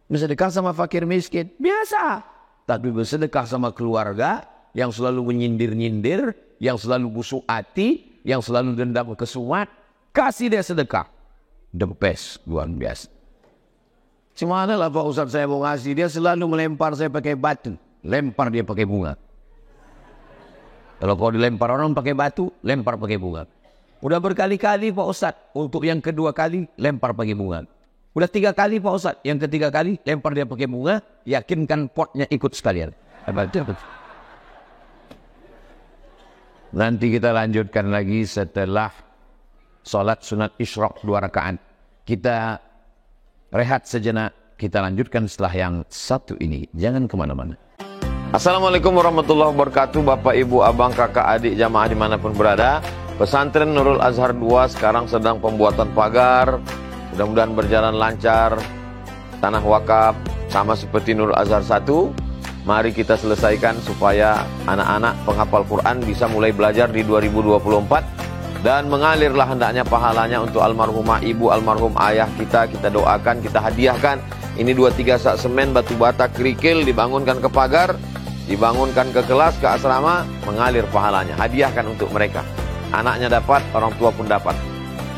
Bersedekah sama fakir miskin, biasa. Tapi bersedekah sama keluarga yang selalu menyindir-nyindir, yang selalu busuk hati, yang selalu dendam kesumat, kasih dia sedekah. The best, luar biasa. Cuma adalah Pak Ustadz saya mau ngasih, dia selalu melempar saya pakai batu. Lempar dia pakai bunga. Kalau kau dilempar orang pakai batu, lempar pakai bunga. Udah berkali-kali Pak Ustadz, untuk yang kedua kali lempar pakai bunga. Udah 3 kali Pak Ustadz, yang ketiga kali lempar dia pakai bunga, yakinkan potnya ikut sekalian. Nanti kita lanjutkan lagi setelah sholat sunat isyraq 2 rakaat. Kita rehat sejenak, kita lanjutkan setelah yang satu ini. Jangan kemana-mana. Assalamualaikum warahmatullahi wabarakatuh. Bapak, Ibu, Abang, Kakak, Adik, jamaah dimanapun berada. Pesantren Nurul Azhar 2 sekarang sedang pembuatan pagar. Mudah-mudahan berjalan lancar. Tanah wakaf sama seperti Nurul Azhar 1. Mari kita selesaikan supaya anak-anak penghafal Quran bisa mulai belajar di 2024. Dan mengalirlah hendaknya pahalanya untuk almarhumah ibu, almarhum ayah kita. Kita doakan, kita hadiahkan. Ini 2-3 sak semen, batu bata, kerikil, dibangunkan ke pagar, dibangunkan ke kelas, ke asrama, mengalir pahalanya. Hadiahkan untuk mereka. Anaknya dapat, orang tua pun dapat.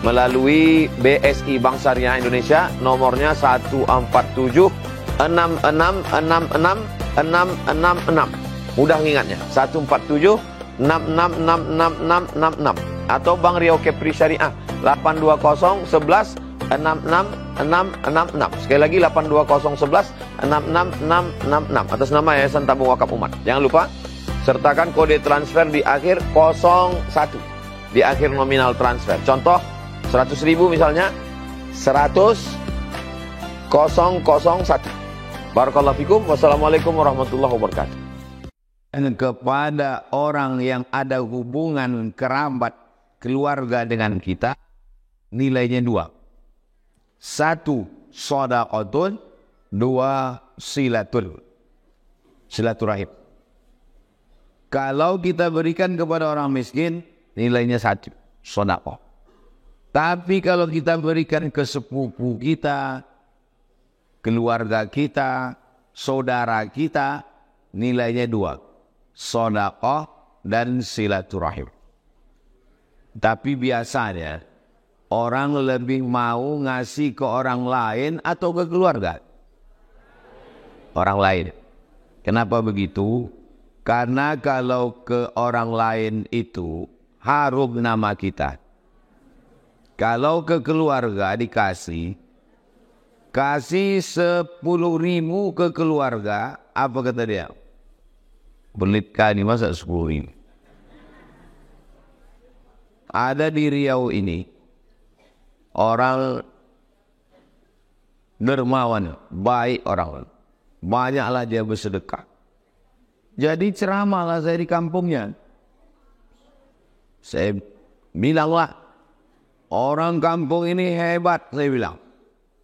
Melalui BSI Bank Syariah Indonesia, nomornya 147 6666 666. Mudah ngingatnya, 147 6666 atau Bank Riau Kepri Syariah 820 11 66666. Sekali lagi 820 11 66666 atas nama Yayasan Tabung Wakaf Umat. Jangan lupa sertakan kode transfer di akhir 01, di akhir nominal transfer. Contoh 100.000 misalnya 100 001. Barakallahu fikum. Wassalamualaikum warahmatullahi wabarakatuh. Dan kepada orang yang ada hubungan kerabat keluarga dengan kita, nilainya 2. 1 shadaqatun, 2 silaturahim. Kalau kita berikan kepada orang miskin, nilainya 1 shadaqah. Tapi kalau kita berikan ke sepupu kita, keluarga kita, saudara kita, nilainya 2, shadaqah dan silaturahim. Tapi biasanya orang lebih mau ngasih ke orang lain atau ke keluarga? Orang lain. Kenapa begitu? Karena kalau ke orang lain itu harum nama kita. Kalau ke keluarga dikasih, kasih 10.000 ke keluarga, apa kata dia? Belit kali masa 10.000. Ada di Riau ini orang dermawan, baik orang, banyaklah dia bersedekah. Jadi ceramahlah saya di kampungnya. Saya bilanglah, orang kampung ini hebat, saya bilang.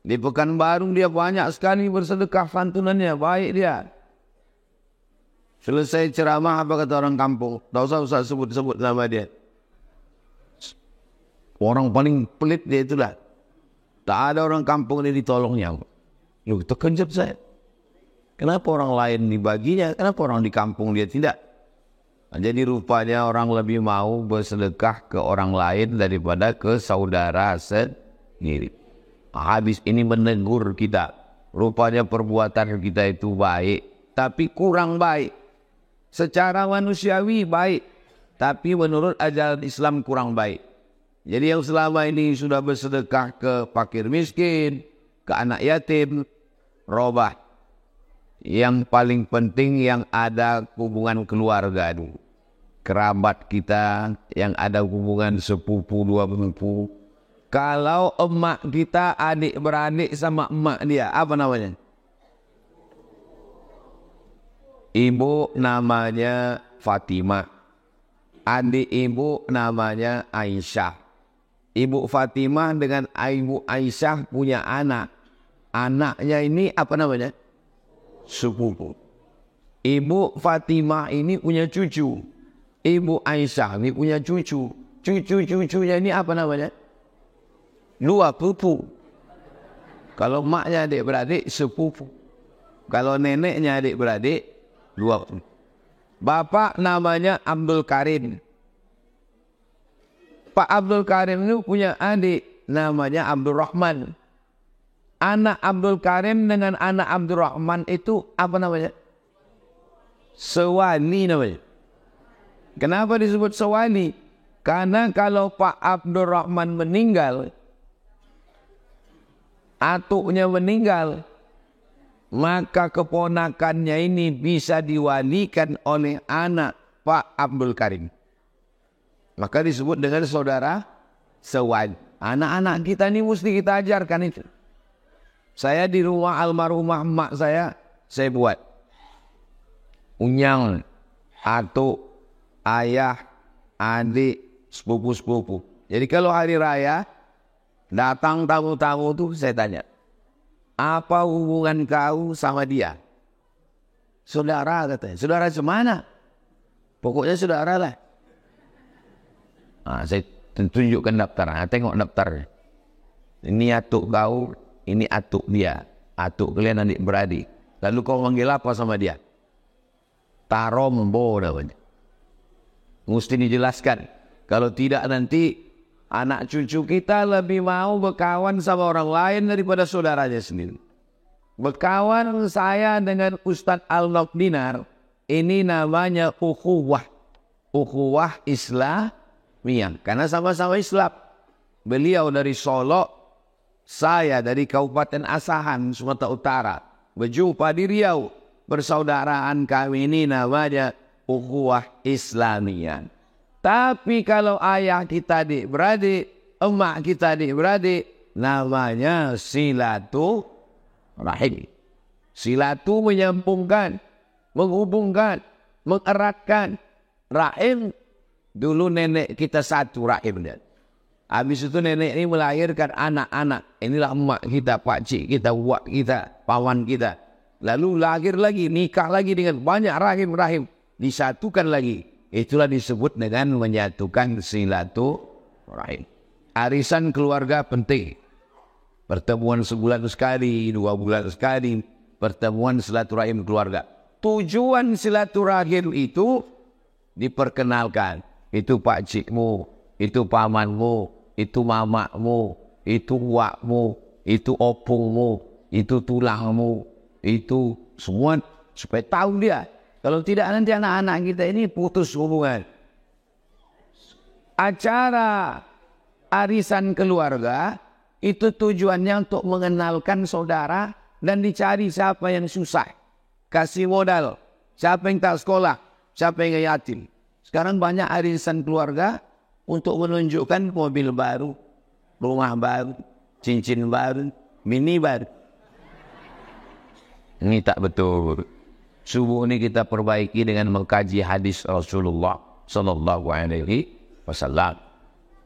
Di Pekanbaru dia banyak sekali bersedekah, santunannya baik dia. Selesai ceramah, apa kata orang kampung? Tak usah sebut-sebut nama dia. Orang paling pelit dia itulah. Tak ada orang kampung ini ditolongnya. Loh, terkejut saya. Kenapa orang lain dibaginya? Kenapa orang di kampung dia tidak? Nah, jadi rupanya orang lebih mau bersedekah ke orang lain daripada ke saudara sendiri. Habis ini menegur kita. Rupanya perbuatan kita itu baik, tapi kurang baik. Secara manusiawi baik, tapi menurut ajaran Islam kurang baik. Jadi yang selama ini sudah bersedekah ke fakir miskin, ke anak yatim, robah. Yang paling penting yang ada hubungan keluarga dulu. Kerabat kita yang ada hubungan sepupu, 2 sepupu. Kalau emak kita adik beradik sama emak dia, apa namanya? Ibu namanya Fatimah. Adik ibu namanya Aisyah. Ibu Fatimah dengan Ibu Aisyah punya anak. Anaknya ini apa namanya? Sepupu. Ibu Fatimah ini punya cucu. Ibu Aisyah ini punya cucu. Cucu-cucunya ini apa namanya? 2 pupu. Kalau maknya adik-beradik, sepupu. Kalau neneknya adik-beradik, 20. Bapak namanya Abdul Karim. Pak Abdul Karim itu punya adik namanya Abdul Rahman. Anak Abdul Karim dengan anak Abdul Rahman itu apa namanya? Sewali namanya. Kenapa disebut sewali? Karena kalau Pak Abdul Rahman meninggal, atuknya meninggal, maka keponakannya ini bisa diwalikan oleh anak Pak Abdul Karim. Maka disebut dengan saudara sewali. Anak-anak kita ini mesti kita ajarkan itu. Saya di rumah almarhumah emak saya buat unyang, atuk, ayah, adik, sepupu-sepupu. Jadi kalau hari raya datang tamu-tamu tuh saya tanya, apa hubungan kau sama dia? Saudara katanya. Saudara semana? Pokoknya saudara lah. Nah, saya tunjukkan daftar. Tengok daftar. Ini atuk kau, ini atuk dia. Atuk kalian adik beradik. Lalu kau manggil apa sama dia? Tarombo namanya. Mesti dijelaskan. Kalau tidak nanti anak cucu kita lebih mau berkawan sama orang lain daripada saudaranya sendiri. Berkawan saya dengan Ustadz Al-Nokdinar, ini namanya ukhuwah. Ukhuwah Islamiyah. Karena sama-sama Islam. Beliau dari Solo, saya dari Kabupaten Asahan, Sumatera Utara. Berjumpa di Riau. Persaudaraan kami ini namanya ukhuwah Islamiyah. Tapi kalau ayah kita adik-beradik, emak kita adik-beradik, namanya silaturahim. Silatu menyambungkan, menghubungkan, mengeratkan. Rahim, dulu nenek kita satu rahim. Habis itu nenek ini melahirkan anak-anak. Inilah emak kita, pakcik kita, wak kita, pawan kita. Lalu lahir lagi, nikah lagi dengan banyak rahim-rahim. Disatukan lagi. Itulah disebut dengan menyatukan silaturahim. Arisan keluarga penting. Pertemuan sebulan sekali, 2 bulan sekali. Pertemuan silaturahim keluarga. Tujuan silaturahim itu diperkenalkan. Itu pakcikmu, itu pamanmu, itu mamakmu, itu wakmu, itu opungmu, itu tulangmu. Itu semua supaya tahu dia. Kalau tidak nanti anak-anak kita ini putus hubungan. Acara arisan keluarga itu tujuannya untuk mengenalkan saudara dan dicari siapa yang susah. Kasih modal. Siapa yang tak sekolah, siapa yang yatim. Sekarang banyak arisan keluarga untuk menunjukkan mobil baru, rumah baru, cincin baru, mini baru. Ini tak betul. Subuh ini kita perbaiki dengan mengkaji hadis Rasulullah Sallallahu Alaihi Wasallam.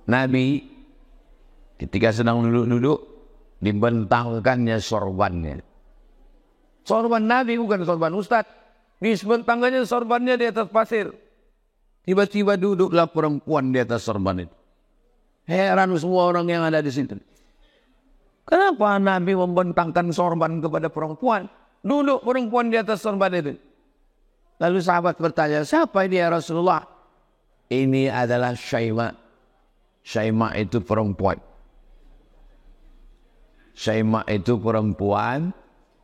Nabi ketika sedang duduk-duduk dibentangkannya sorbannya. Sorban Nabi bukan sorban Ustaz. Dibentangkannya sorbannya di atas pasir. Tiba-tiba duduklah perempuan di atas sorban itu. Heran semua orang yang ada di situ. Kenapa Nabi membentangkan sorban kepada perempuan? Duduk perempuan di atas sorban itu. Lalu sahabat bertanya, siapa ini ya Rasulullah? Ini adalah Syaima. Syaima itu perempuan. Syaima itu perempuan.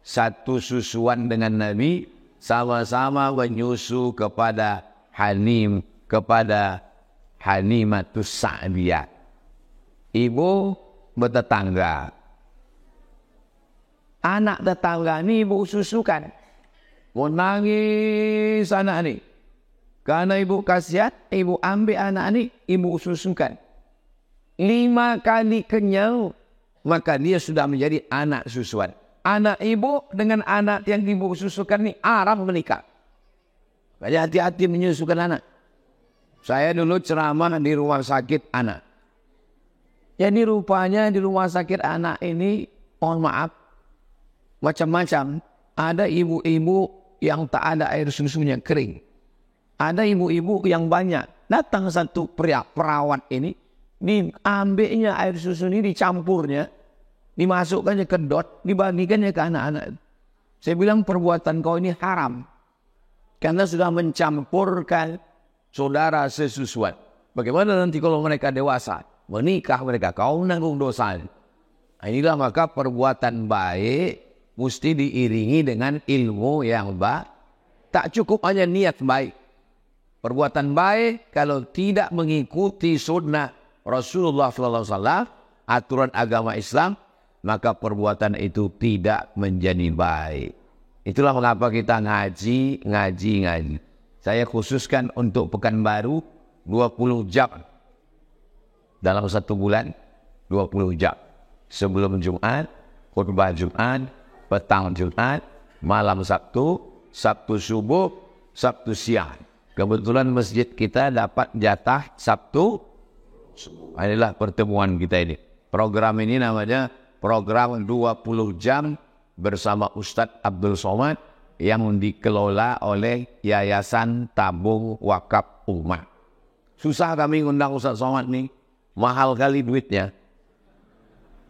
Satu susuan dengan Nabi. Sama-sama menyusu kepada Hanim. Kepada Hanimatus Sa'diyah. Ibu bertetangga. Anak tetangga ni ibu susukan. Mau nangis anak ni. Karena ibu kasihan, ibu ambil anak ni, ibu susukan. 5 kali kenyang, maka dia sudah menjadi anak susuan. Anak ibu dengan anak yang ibu susukan ni haram menikah. Jadi hati-hati menyusukan anak. Saya dulu ceramah di rumah sakit anak. Jadi rupanya di rumah sakit anak ini, mohon maaf, macam-macam. Ada ibu-ibu yang tak ada air susunya, kering. Ada ibu-ibu yang banyak. Datang satu perawat ini, diambilnya air susu ini, dicampurnya. dimasukkannya ke dot, dibagikannya ke anak-anak. Saya bilang perbuatan kau ini haram. Karena sudah mencampurkan saudara sesusuan. Bagaimana nanti kalau mereka dewasa? Menikah mereka, kau menanggung dosa. Inilah maka perbuatan baik mesti diiringi dengan ilmu yang baik. Tak cukup hanya niat baik. Perbuatan baik kalau tidak mengikuti sunnah Rasulullah SAW, aturan agama Islam, maka perbuatan itu tidak menjadi baik. Itulah mengapa kita ngaji. Saya khususkan untuk Pekanbaru 20 jam. Dalam satu bulan 20 jam. Sebelum Jumat, khutbah Jumat, petang Jumat, malam Sabtu, Sabtu subuh, Sabtu siang. Kebetulan masjid kita dapat jatah Sabtu. Inilah pertemuan kita ini. Program ini namanya program 20 jam bersama Ustadz Abdul Somad yang dikelola oleh Yayasan Tabung Wakaf Umat. Susah kami ngundang Ustadz Somad nih. Mahal kali duitnya.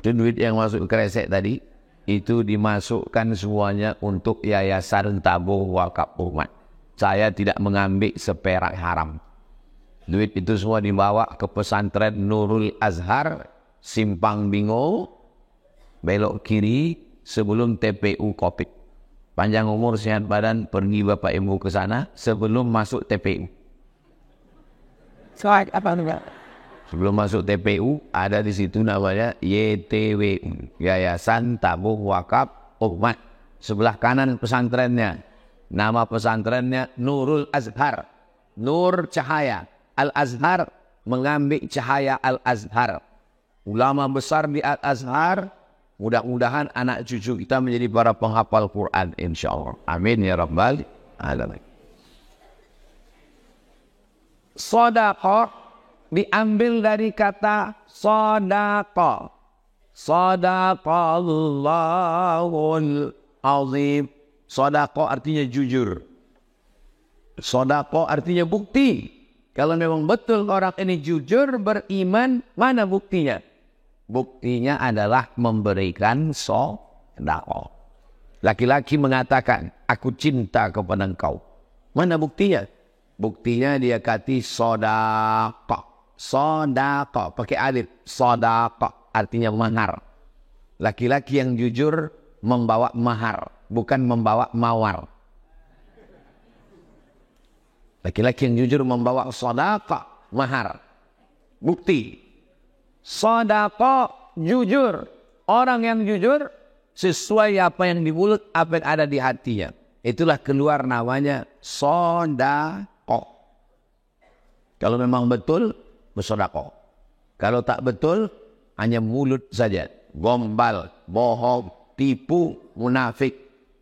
Itu duit yang masuk kresek tadi, itu dimasukkan semuanya untuk Yayasan Tabung Wakaf Umat. Saya tidak mengambil seperak haram. Duit itu semua dibawa ke pesantren Nurul Azhar, Simpang Bingo, belok kiri sebelum TPU Kopik. Panjang umur sehat badan, pergi Bapak Ibu ke sana sebelum masuk TPU. Soal apa enggak? Sebelum masuk TPU ada di situ namanya YTWU, Yayasan Tabung Wakaf Umat. Sebelah kanan pesantrennya. Nama pesantrennya Nurul Azhar. Nur cahaya. Al-Azhar mengambil cahaya Al-Azhar. Ulama besar di Al-Azhar. Mudah-mudahan anak cucu kita menjadi para penghafal Quran, insyaAllah. Amin ya Rabbal Alamin. Sedekah diambil dari kata sedekah. Sadaqallahul azim. Sedekah artinya jujur. Sedekah artinya bukti. Kalau memang betul orang ini jujur, beriman, mana buktinya? Buktinya adalah memberikan sedekah. Laki-laki mengatakan, aku cinta kepada engkau. Mana buktinya? Buktinya dia kata sedekah. Sedekah pakai alif. Sedekah artinya mahar. Laki-laki yang jujur membawa mahar, bukan membawa mawar. Laki-laki yang jujur membawa sedekah, mahar. Bukti. Sedekah jujur. Orang yang jujur sesuai apa yang di mulut, apa yang ada di hatinya. Itulah keluar namanya sedekah. Kalau memang betul, bersedekah. Kalau tak betul, hanya mulut saja. Gombal, bohong, tipu, munafik.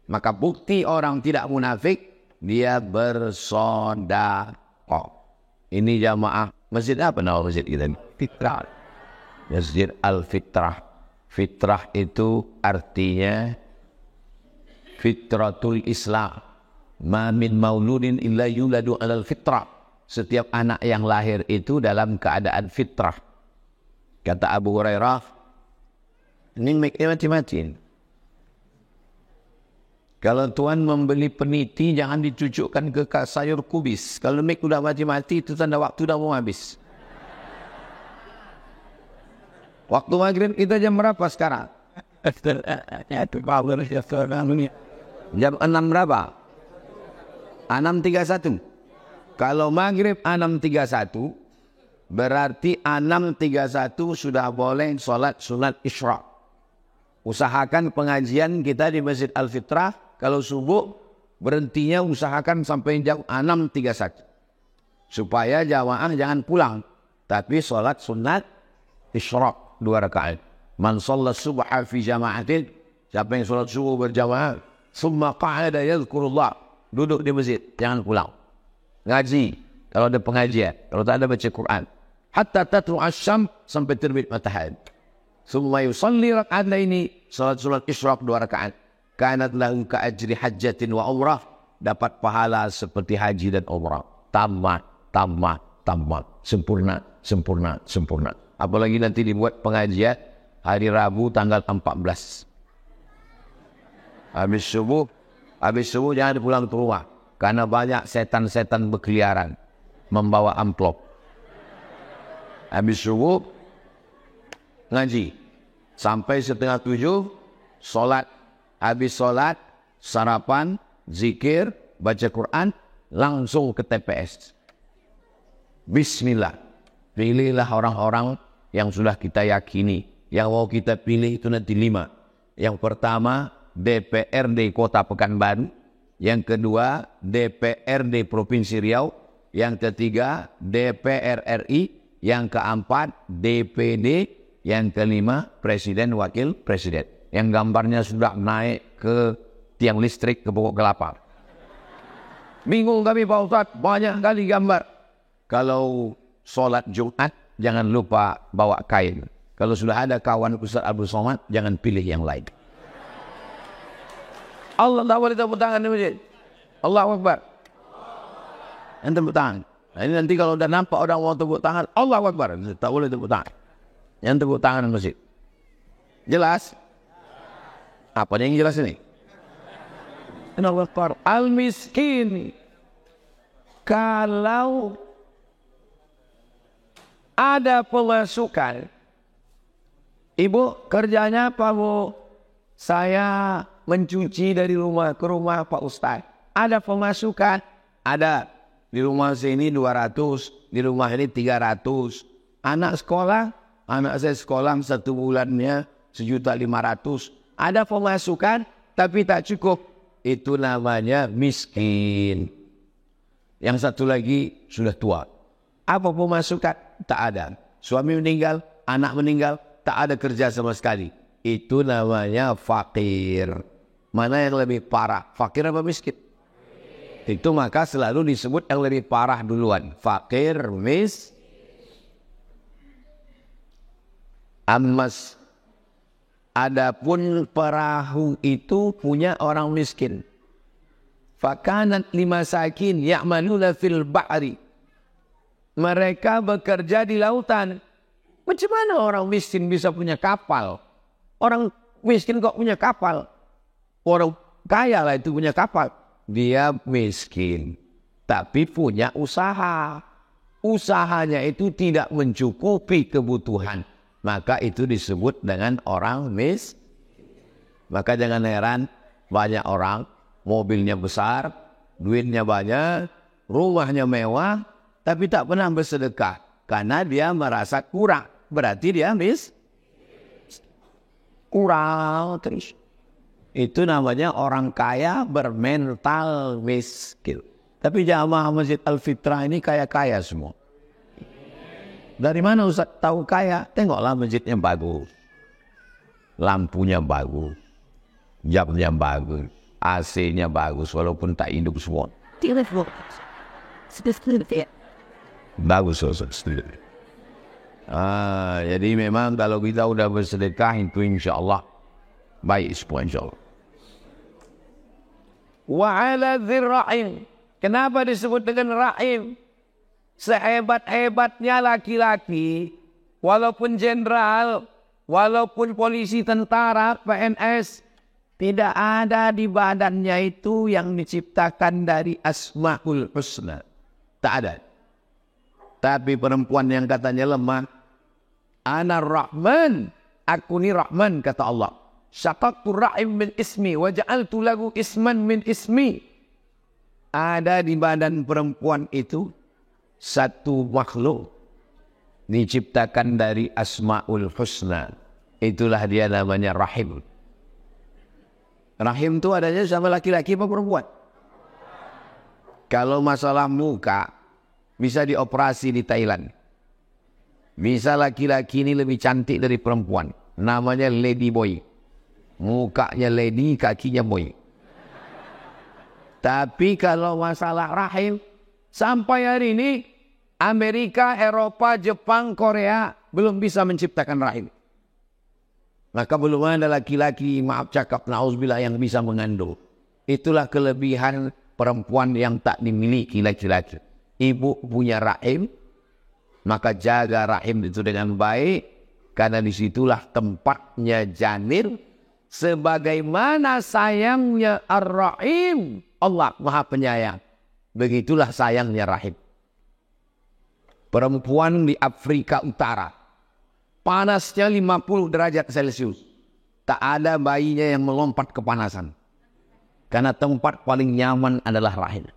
Maka bukti orang tidak munafik, dia bersedekah. Ini jamaah masjid apa nama masjid kita ini? Fitrah. Masjid Al-Fitrah. Fitrah itu artinya fitratul Islam. Ma min mauludin illa yuladu alal fitrah. Setiap anak yang lahir itu dalam keadaan fitrah. Kata Abu Hurairah, ini mati-matiin. Kalau Tuhan membeli peniti, jangan dicucukkan ke sayur kubis. Kalau mik udah mati-mati, itu tanda waktu dah mau habis. Waktu maghrib kita jam berapa sekarang? Jam 6 berapa? 6.31. Kalau maghrib 6.31, berarti 6.31 sudah boleh sholat sunat isyraq. Usahakan pengajian kita di Masjid Al-Fitrah, kalau subuh berhentinya usahakan sampai jam 6.31. Supaya jamaah jangan pulang, tapi sholat sunat isyraq 2 rakaat. Man sholat subha fi jama'atin, siapa yang sholat subuh berjamaah, summa qa'ada yadhkurullah, duduk di masjid, jangan pulang. Ngaji, kalau ada pengajian, kalau tak ada baca Quran. Hatta tatlu asyam, sampai terbit matahari. Summa yusalli raka'ataini, salat isyraq 2 rakaat. Kanat lahu ka'ajri hajjatin wa umrah, dapat pahala seperti haji dan umrah. Tamat, tamat, tamat, sempurna, sempurna, sempurna. Apalagi nanti dibuat pengajian hari Rabu tanggal 14. Habis subuh jangan pulang ke rumah. Karena banyak setan-setan berkeliaran membawa amplop. Habis subuh ngaji. Sampai 6:30 solat. Habis solat, sarapan, zikir, baca Quran, langsung ke TPS. Bismillah. Pilihlah orang-orang yang sudah kita yakini. Yang mau kita pilih itu nanti 5. Yang pertama, DPRD Kota Pekanbaru. Yang kedua, DPRD Provinsi Riau. Yang ketiga, DPR RI. Yang keempat, DPD. Yang kelima, Presiden Wakil Presiden. Yang gambarnya sudah naik ke tiang listrik ke pokok kelapa. Bingung kami Pak Ustadz, banyak kali gambar. Kalau sholat Jumat, jangan lupa bawa kain. Kalau sudah ada kawan Ustaz Abdul Somad, jangan pilih yang lain. Allah tak boleh tepuk tangan di masjid. Allahu Akbar. Yang tepuk tangan. Nah, ini nanti kalau udah nampak orang mau tepuk tangan, Allahu Akbar. Tak boleh tepuk tangan. Yang tepuk tangan di masjid. Jelas? Apa yang jelas ini? Allahu Akbar. Al-miskin. Kalau ada pemasukan, ibu kerjanya apa bu? Saya mencuci dari rumah ke rumah Pak Ustaz. Ada pemasukan? Ada. Di rumah sini 200, di rumah ini 300. Anak sekolah? Anak saya sekolah 1 bulannya 1.500.000. Ada pemasukan tapi tak cukup. Itu namanya miskin. Yang satu lagi sudah tua. Apa pemasukan? Tak ada. Suami meninggal, anak meninggal, tak ada kerja sama sekali. Itu namanya fakir. Mana yang lebih parah? Fakir apa miskin? Itu maka selalu disebut yang lebih parah duluan. Fakir, Amas. Adapun perahu itu punya orang miskin. Fakanat limasakin ya'maluna fil ba'ri. Mereka bekerja di lautan. Macam mana orang miskin bisa punya kapal? Orang miskin kok punya kapal? Orang kaya lah itu punya kapal. Dia miskin, tapi punya usaha. Usahanya itu tidak mencukupi kebutuhan. Maka itu disebut dengan orang miskin. Maka jangan heran banyak orang mobilnya besar, duitnya banyak, rumahnya mewah, tapi tak pernah bersedekah. Karena dia merasa kurang. Berarti dia kurang terus. Itu namanya orang kaya bermental miskin. Tapi jamaah Masjid Al-Fitrah ini kaya-kaya semua. Dari mana Ustaz tahu kaya? Tengoklah masjidnya bagus. Lampunya bagus. Jamnya bagus. AC-nya bagus walaupun tak hidup semua. Bagus Ustaz. Jadi memang kalau kita udah bersedekah itu insya Allah baik semua insya Allah. Wa ala dzirra'in. Kenapa disebut dengan ra'im? Sehebat-hebatnya laki-laki, walaupun jenderal, walaupun polisi, tentara, PNS, tidak ada di badannya itu yang diciptakan dari Asmaul Husna. Tak ada. Tapi perempuan yang katanya lemah, Ana Rahman, aku ni Rahman, kata Allah. Syaqaqtu ra'im min ismi wa ja'altu lahu isman min ismi. Ada di badan perempuan itu satu makhluk diciptakan dari Asmaul Husna. Itulah dia namanya Rahim. Rahim itu adanya sama laki-laki apa perempuan? Kalau masalah muka bisa dioperasi di Thailand. Bisa laki-laki ini lebih cantik dari perempuan. Namanya Lady Boy. Mukanya lady, kakinya boy. Tapi kalau masalah rahim, sampai hari ini Amerika, Eropa, Jepang, Korea belum bisa menciptakan rahim. Maka belum ada laki-laki, maaf cakap, na'udzubillah, yang bisa mengandung. Itulah kelebihan perempuan yang tak dimiliki laki-laki. Ibu punya rahim, maka jaga rahim itu dengan baik. Karena disitulah tempatnya janin. Sebagaimana sayangnya Ar-Rahim, Allah Maha Penyayang, begitulah sayangnya Rahim. Perempuan di Afrika Utara, panasnya 50 derajat Celcius. Tak ada bayinya yang melompat kepanasan. Karena tempat paling nyaman adalah rahim.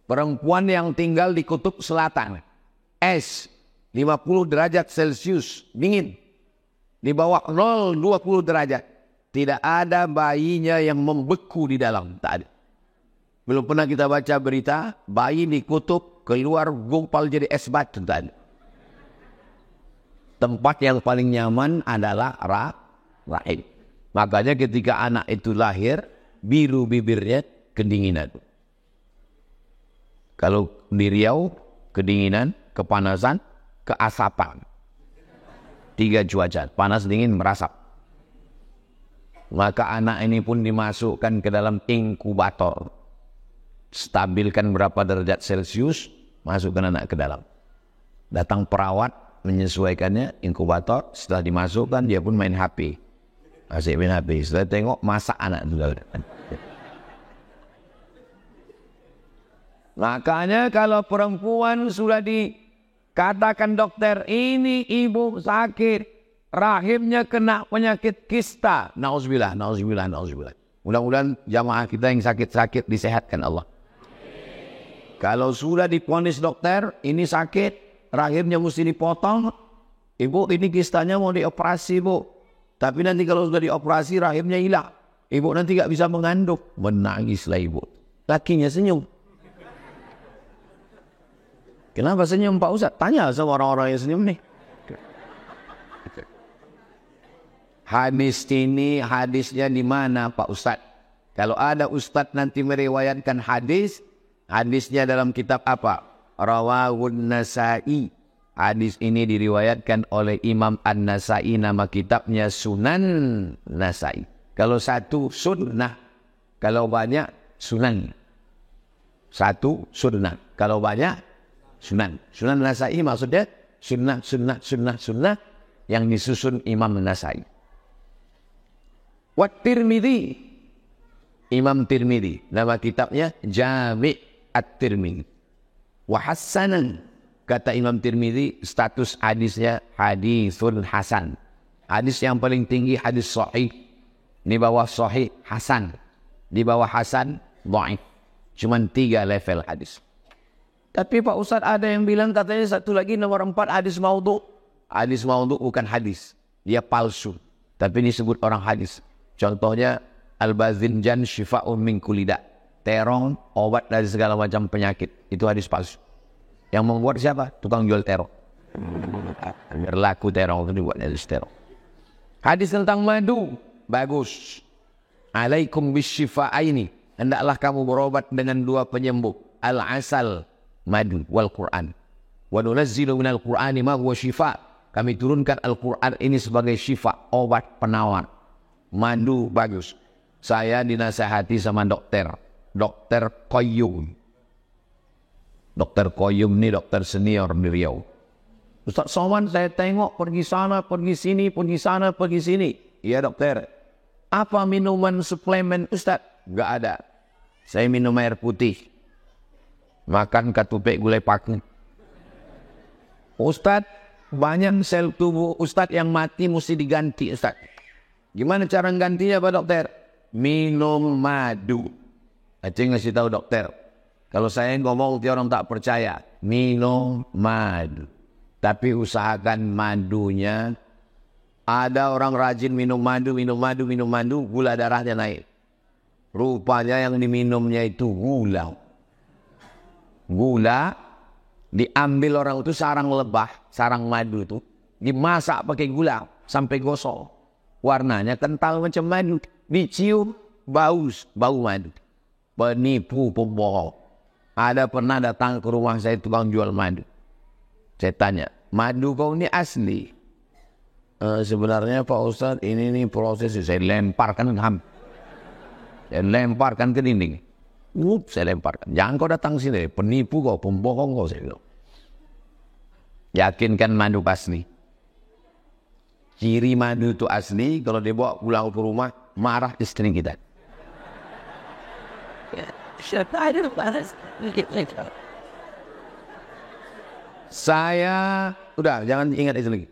Perempuan yang tinggal di kutub selatan, es 50 derajat Celcius, dingin. Di bawah 0,20 derajat. Tidak ada bayinya yang membeku di dalam. Tak ada. Belum pernah kita baca berita, bayi di kutub keluar gumpal jadi es batu. Tak ada. Tempat yang paling nyaman adalah rahim. Makanya ketika anak itu lahir, biru bibirnya, kedinginan. Kalau di Riau, kedinginan, kepanasan, keasapan. 3 cuaca, panas, dingin, merasap. Maka anak ini pun dimasukkan ke dalam inkubator. Stabilkan berapa derajat Celcius, masukkan anak ke dalam. Datang perawat, menyesuaikannya, inkubator, setelah dimasukkan dia pun main HP. Masih main HP, setelah tengok masak anak itu. Makanya kalau perempuan sudah dikatakan dokter, ini ibu sakit, rahimnya kena penyakit kista. Nauzubillah, nauzubillah, nauzubillah. Mudah-mudahan jamaah kita yang sakit-sakit disehatkan Allah. Kalau sudah diponis dokter, ini sakit, rahimnya mesti dipotong. Ibu, ini kistanya mau dioperasi, Bu. Tapi nanti kalau sudah dioperasi, rahimnya hilang. Ibu nanti gak bisa mengandung. Menangislah ibu. Lakinya senyum. Kenapa senyum Pak Ustaz? Tanya sama orang-orang yang senyum nih. Hadis ini, hadisnya di mana Pak Ustaz? Kalau ada Ustaz nanti meriwayatkan hadis, hadisnya dalam kitab apa? Rawahun Nasa'i. Hadis ini diriwayatkan oleh Imam An-Nasa'i, nama kitabnya Sunan Nasa'i. Kalau satu sunnah, kalau banyak sunan. Satu sunnah, kalau banyak sunan. Sunan Nasa'i maksudnya sunnah, sunnah, sunnah, sunnah yang disusun Imam Nasa'i. Wat Tirmidzi, Imam Tirmidzi, nama kitabnya Jami' At-Tirmidzi. Wa Hasanan, kata Imam Tirmidzi, status hadisnya hadisun hasan. Hadis yang paling tinggi hadis sahih. Di bawah sahih hasan, di bawah hasan dhaif. Cuman 3 level hadis. Tapi Pak Ustaz ada yang bilang katanya satu lagi nomor 4 hadis maudhu'. Hadis maudhu' bukan hadis, dia palsu. Tapi disebut orang hadis. Contohnya Al-Bazinjan syifa'un min kulli da'. Terong obat dari segala macam penyakit. Itu hadis palsu. Yang membuat siapa? Tukang jual terong. Biar laku terong itu dibuat hadis terong. Hadis tentang madu bagus. Alaikum bisyifa'aini. Hendaklah kamu berobat dengan 2 penyembuh. Al-asal, madu, wal Quran. Wa nunazzilu minal Qur'ani ma huwa syifa'. Kami turunkan Al-Quran ini sebagai syifa', obat penawar. Madu bagus. Saya dinasihati sama Dokter Qayyum. Dokter Qayyum ini dokter senior di Riau. Ustaz Somad, saya tengok pergi sana, pergi sini, pergi sana, pergi sini. Iya dokter. Apa minuman suplemen Ustaz? Enggak ada. Saya minum air putih. Makan ketupek gulai paku. Ustaz, banyak sel tubuh Ustaz yang mati mesti diganti Ustaz. Gimana cara gantinya Pak Dokter? Minum madu. Acing ngasih tahu dokter. Kalau saya ngomong dia orang tak percaya. Minum madu. Tapi usahakan madunya. Ada orang rajin minum madu, gula darahnya naik. Rupanya yang diminumnya itu gula. Gula diambil orang itu sarang lebah, sarang madu itu. Dimasak pakai gula sampai gosong. Warnanya kental macam madu. Dicium bau madu. Penipu, pembohong. Ada pernah datang ke rumah saya tukang jual madu. Saya tanya, madu kau ini asli? Sebenarnya Pak Ustadz ini proses. Saya lemparkan ke dinding. Saya lemparkan. Jangan kau datang sini. Penipu kau, pembohong kau. Saya bilang. Yakinkan madu asli. Ciri madu itu asli, kalau dibawa pulang ke rumah, marah istri kita. Saya, udah jangan ingat itu lagi.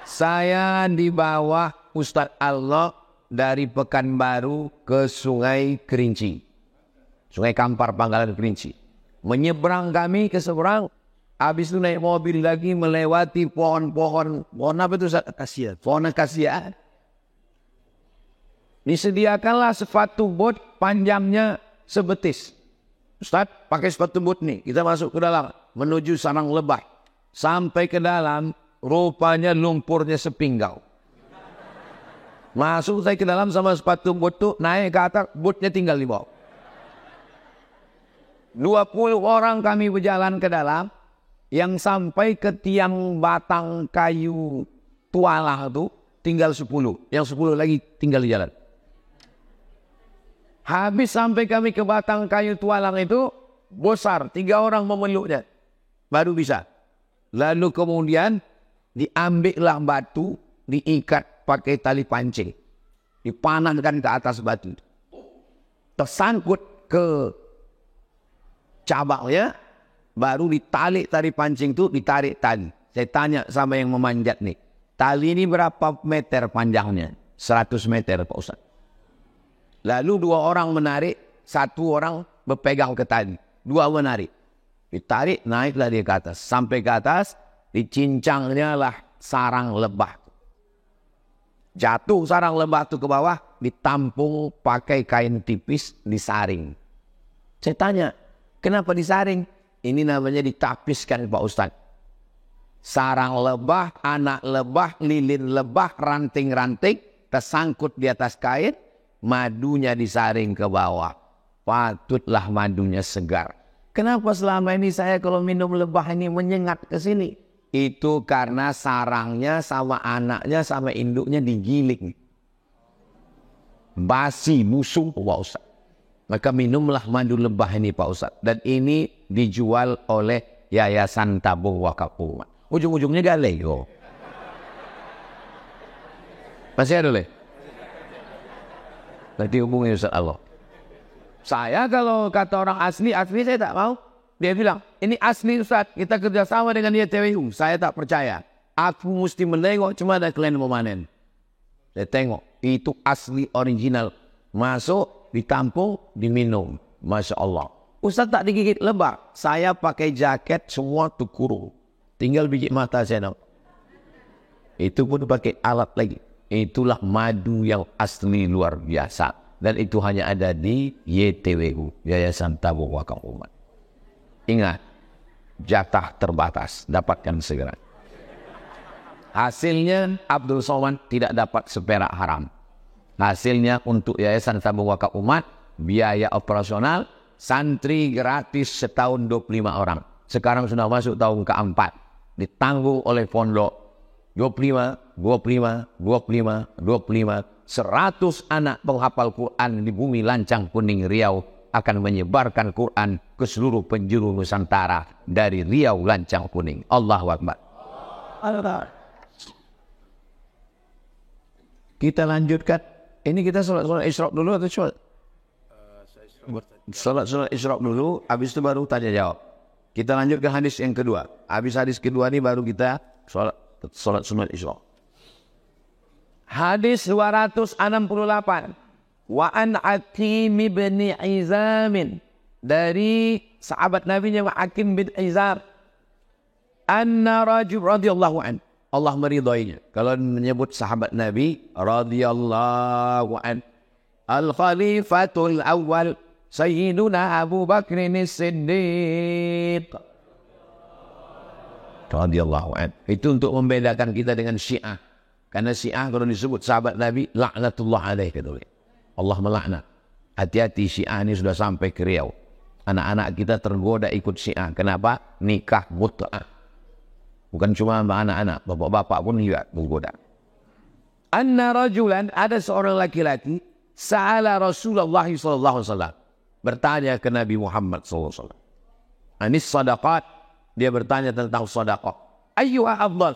Saya di bawah Ustadz Allah dari Pekanbaru ke Sungai Kerinci. Sungai Kampar, Pangkalan Kerinci. Menyeberang kami ke seberang. Habis itu naik mobil lagi melewati pohon-pohon. Pohon apa itu? Akasia. Pohon akasia. Disediakanlah sepatu bot panjangnya sebetis. Ustaz, pakai sepatu bot nih. Kita masuk ke dalam. Menuju sarang lebah. Sampai ke dalam, rupanya lumpurnya sepinggang. Masuk saya ke dalam sama sepatu bot itu, naik ke atas, botnya tinggal di bawah. 20 orang kami berjalan ke dalam, yang sampai ke tiang batang kayu tualah itu tinggal 10. Yang 10 lagi tinggal di jalan. Habis sampai kami ke batang kayu tualang itu, besar, 3 orang memeluknya. Baru bisa. Lalu kemudian diambillah batu, diikat pakai tali pancing. Dipanahkan ke atas batu. Tersangkut ke cabangnya, baru ditarik tali pancing itu, ditarik tali. Saya tanya sama yang memanjat nih, tali ini berapa meter panjangnya? 100 meter Pak Ustaz. Lalu 2 orang menarik, 1 orang berpegang ke tali. 2 menarik. Ditarik, naiklah dia ke atas. Sampai ke atas, dicincangnya lah sarang lebah. Jatuh sarang lebah itu ke bawah, ditampung pakai kain tipis, disaring. Saya tanya, kenapa disaring? Ini namanya ditapiskan Pak Ustaz. Sarang lebah, anak lebah, lilin lebah, ranting-ranting, tersangkut di atas kain, madunya disaring ke bawah. Patutlah madunya segar. Kenapa selama ini saya kalau minum lebah ini menyengat ke sini? Itu karena sarangnya sama anaknya sama induknya digiling. Basi, busuk Pak Ustaz. Maka minumlah madu lebah ini Pak Ustaz. Dan ini dijual oleh Yayasan Tabung Wakaf Umat. Ujung-ujungnya galeo. Masih ada leh? Nanti hubungi Ustaz Allah. Saya kalau kata orang asli saya tak mau. Dia bilang, ini asli Ustaz, kita kerjasama dengan YTWU. Saya tak percaya. Aku mesti menengok, cuma ada klien memanen. Saya tengok, itu asli original. Masuk, ditampung, diminum. Masya Allah. Ustaz tak digigit lebah. Saya pakai jaket, semua tukuru. Tinggal biji mata saya. Itu pun pakai alat lagi. Itulah madu yang asli luar biasa. Dan itu hanya ada di YTWU, Yayasan Tabung Wakaf Umat. Ingat, jatah terbatas, dapatkan segera. Hasilnya Abdul Somad tidak dapat seperak haram. Hasilnya untuk Yayasan Tabung Wakaf Umat, biaya operasional, santri gratis setahun 25 orang. Sekarang sudah masuk tahun keempat. Ditanggung oleh pondok 25, 100 anak penghafal Quran di bumi Lancang Kuning Riau akan menyebarkan Quran ke seluruh penjuru Nusantara dari Riau Lancang Kuning. Allahu Akbar. Kita lanjutkan. Ini kita sholat isyraq dulu atau sholat? Sholat isyraq dulu, habis itu baru tanya jawab. Kita lanjut ke hadis yang kedua. Habis hadis kedua ini baru kita sholat sunat isyraq. Hadis 268. Wa an Hakim bin Hizam, dari sahabat Nabi yang Hakim bin Hizam, anna rajul radhiyallahu an, Allah meridainya. Kalau menyebut sahabat Nabi radhiyallahu an, al khalifatul awal sayyiduna Abu Bakr as-Siddiq radhiyallahu an. Itu untuk membedakan kita dengan Syiah. Karena Syiah kalau disebut sahabat Nabi, laknatullah alaih kata beliau. Allah melaknat. Hati-hati, Syiah ini sudah sampai ke Riau. Anak-anak kita tergoda ikut Syiah. Kenapa? Nikah mut'ah. Bukan cuma anak-anak, bapak-bapak pun juga tergoda. Anna rajulan, ada seorang laki-laki, sa'ala Rasulullah SAW, bertanya ke Nabi Muhammad SAW. Anis sadaqat, dia bertanya tentang sadaqah. Ayyuha afdal,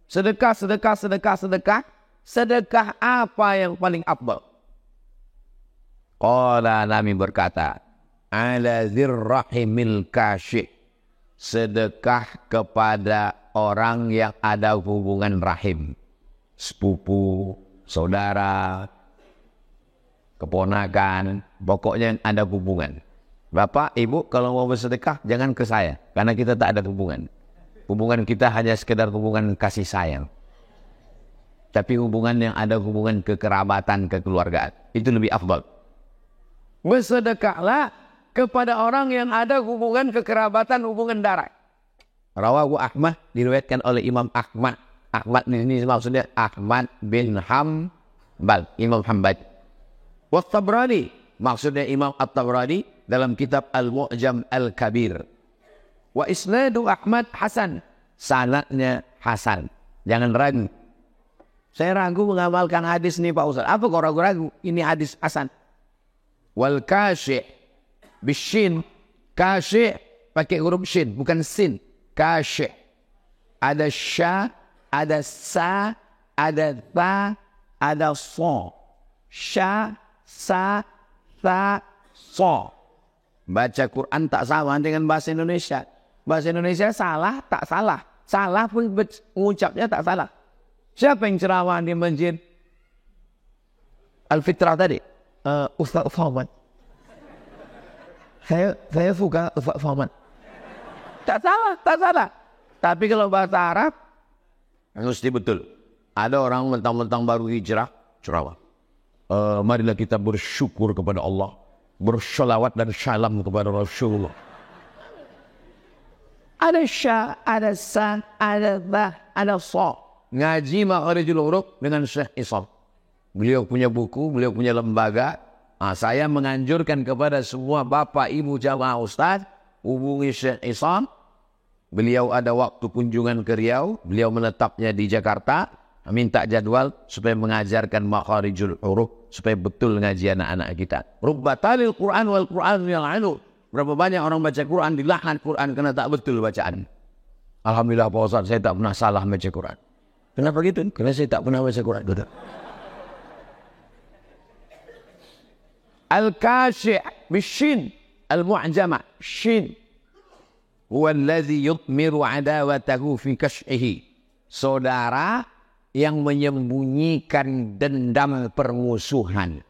Sedekah, sedekah, sedekah, sedekah. Sedekah apa yang paling afdal? Qala, Nabi berkata, ala dzirrahimil kasyih. Sedekah kepada orang yang ada hubungan rahim. Sepupu, saudara, keponakan, pokoknya yang ada hubungan. Bapak, ibu kalau mau bersedekah jangan ke saya, karena kita tak ada hubungan. Hubungan kita hanya sekedar hubungan kasih sayang. Tapi hubungan yang ada hubungan kekerabatan, kekeluargaan, itu lebih afdal. Bersedekahlah kepada orang yang ada hubungan kekerabatan, hubungan darah. Rawahu Ahmad, diriwayatkan oleh Imam Ahmad. Ahmad ini maksudnya Ahmad bin Hanbal, Imam Hanbal. Wa Tabrani, maksudnya Imam At-Tabrani dalam kitab Al-Mu'jam Al-Kabir. Wa isnadu Ahmad Hasan, sanadnya Hasan. Jangan ragu. Saya ragu mengamalkan hadis ini Pak Ustaz. Apa kau ragu-ragu? Ini hadis Hasan. Wal kasyih bishin, kasyih pakai huruf shin, bukan sin. Kasyih. Ada sya, ada sa, ada ta, ada so. Sya, sa, ta, so. Baca Quran tak sama dengan bahasa Indonesia. Bahasa Indonesia salah, tak salah. Salah pun mengucapnya tak salah. Siapa yang ceramah di masjid Al-Fitrah tadi? Ustaz Fahman. Saya suka Ustaz Fahman. Tak salah, tak salah. Tapi kalau bahasa Arab, mesti betul. Ada orang mentang-mentang baru hijrah, ceramah. Marilah kita bersyukur kepada Allah. Bersyalawat dan syalam kepada Rasulullah. Ada sya, ada san, ada bah, ada so. Ngaji makharijul huruf dengan Syekh Isam. Beliau punya buku, beliau punya lembaga. Saya menganjurkan kepada semua bapak, ibu, jamaah ustaz, hubungi Syekh Isam. Beliau ada waktu kunjungan ke Riau, beliau menetapnya di Jakarta. Minta jadwal supaya mengajarkan makharijul huruf, supaya betul ngaji anak-anak kita. Rubbatalil Quran wal Quran yal'anu. Berapa banyak orang baca Quran, dilaknat Quran karena tak betul bacaan. Alhamdulillah Pak Ustaz, saya tak pernah salah baca Quran. Kenapa gitu? Karena saya tak pernah baca Quran. Al-kasyih bishin, al-mu'jamah, shin. Huwa alladhi yutmiru adawatahu fi kasy'ihi. Saudara yang menyembunyikan dendam permusuhan.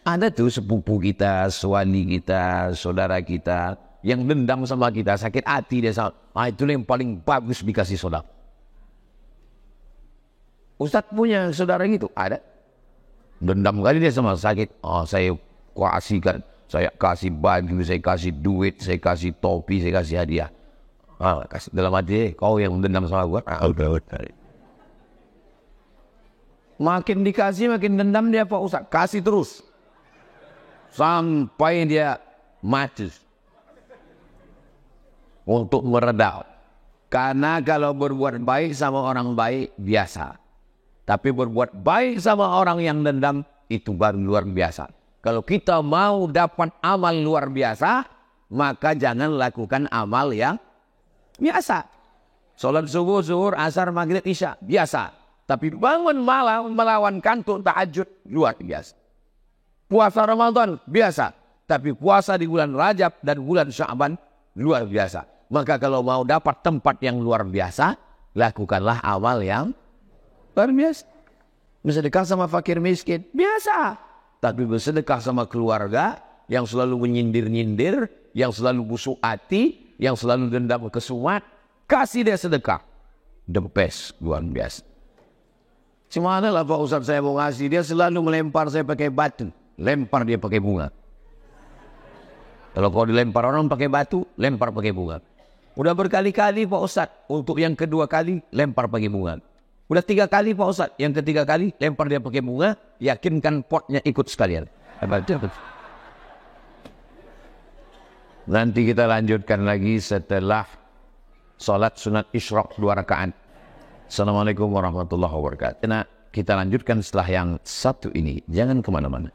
Ada tuh sepupu kita, suami kita, saudara kita yang dendam sama kita, sakit hati dia sama. Itulah yang paling bagus dikasih saudara. Ustaz punya saudara gitu? Ada. Dendam kali dia sama sakit. Saya kasihkan, saya kasih baju, saya kasih duit, saya kasih topi, saya kasih hadiah. Kasih dalam hati, kau yang dendam sama gua. Makin dikasih, makin dendam dia Pak Ustaz. Kasih terus. Sampai dia mati. Untuk meredam. Karena kalau berbuat baik sama orang baik, biasa. Tapi berbuat baik sama orang yang dendam, itu baru luar biasa. Kalau kita mau dapat amal luar biasa, maka jangan lakukan amal yang biasa. Salat subuh, zuhur, asar, maghrib, isya, biasa. Tapi bangun malam melawan kantuk tahajud, luar biasa. Puasa Ramadan, biasa. Tapi puasa di bulan Rajab dan bulan Sya'ban, luar biasa. Maka kalau mau dapat tempat yang luar biasa, lakukanlah amal yang luar biasa. Bersedekah sama fakir miskin, biasa. Tapi bersedekah sama keluarga yang selalu menyindir-nyindir, yang selalu busuk hati, yang selalu dendam kesumat, kasih dia sedekah. The best, luar biasa. Cuma lah Pak Ustaz saya mau ngasih, dia selalu melempar saya pakai batu. Lempar dia pakai bunga. Kalau kau dilempar orang pakai batu, lempar pakai bunga. Udah berkali-kali Pak Ustaz, untuk yang kedua kali, lempar pakai bunga. Udah 3 kali Pak Ustaz, yang ketiga kali, lempar dia pakai bunga, yakinkan potnya ikut sekalian. Nanti kita lanjutkan lagi setelah salat sunat isyraq 2 rakaat. Assalamualaikum warahmatullahi wabarakatuh. Nah, kita lanjutkan setelah yang satu ini. Jangan kemana-mana.